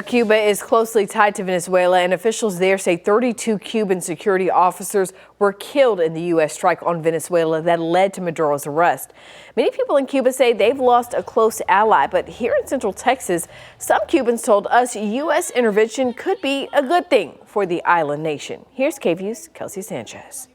Cuba is closely tied to Venezuela, and officials there say 32 Cuban security officers were killed in the U.S. strike on Venezuela that led to Maduro's arrest. Many people in Cuba say they've lost a close ally, but here in Central Texas, some Cubans told us U.S. intervention could be a good thing for the island nation. Here's KVUE's Kelsey Sanchez.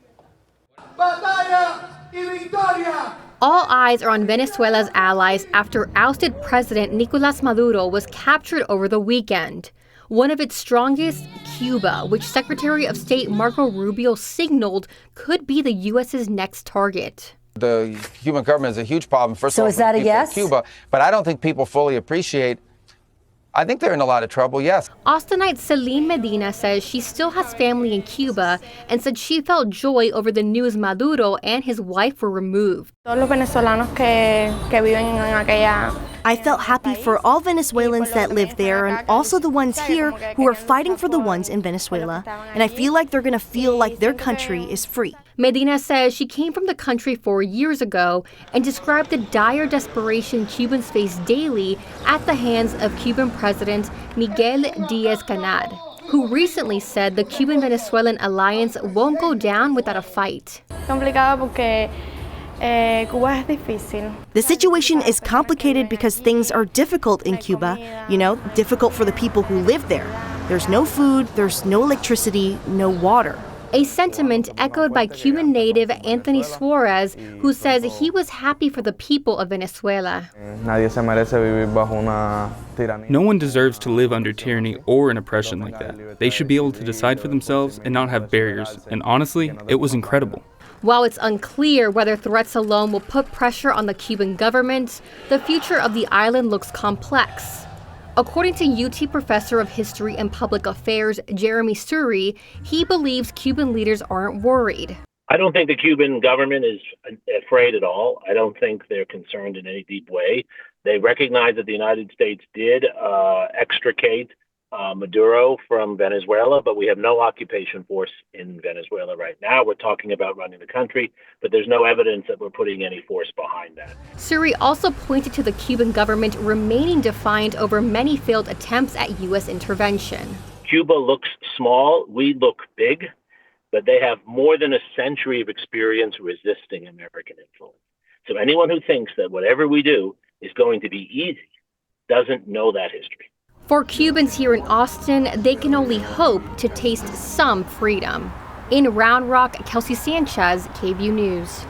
All eyes are on Venezuela's allies after ousted President Nicolás Maduro was captured over the weekend. One of its strongest, Cuba, which Secretary of State Marco Rubio signaled could be the U.S.'s next target. The Cuban government is a huge problem. First of all, is that a yes? Cuba, but I don't think people fully appreciate. I think they're in a lot of trouble, yes. Austinite Celine Medina says she still has family in Cuba and said she felt joy over the news Maduro and his wife were removed. I felt happy for all Venezuelans that live there and also the ones here who are fighting for the ones in Venezuela. And I feel like they're going to feel like their country is free. Medina says she came from the country 4 years ago and described the dire desperation Cubans face daily at the hands of Cuban President Miguel Díaz-Canel, who recently said the Cuban-Venezuelan alliance won't go down without a fight. The situation is complicated because things are difficult in Cuba, difficult for the people who live there. There's no food, there's no electricity, no water. A sentiment echoed by Cuban native Anthony Suarez, who says he was happy for the people of Venezuela. No one deserves to live under tyranny or an oppression like that. They should be able to decide for themselves and not have barriers. And honestly, it was incredible. While it's unclear whether threats alone will put pressure on the Cuban government, the future of the island looks complex. According to UT professor of history and public affairs Jeremy Suri, he believes Cuban leaders aren't worried. I don't think the Cuban government is afraid at all. I don't think they're concerned in any deep way. They recognize that the United States did extricate Maduro from Venezuela, but we have no occupation force in Venezuela right now. We're talking about running the country, but there's no evidence that we're putting any force behind that. Suri also pointed to the Cuban government remaining defiant over many failed attempts at U.S. intervention. Cuba looks small, we look big, but they have more than a century of experience resisting American influence. So anyone who thinks that whatever we do is going to be easy doesn't know that history. For Cubans here in Austin, they can only hope to taste some freedom. In Round Rock, Kelsey Sanchez, KVUE News.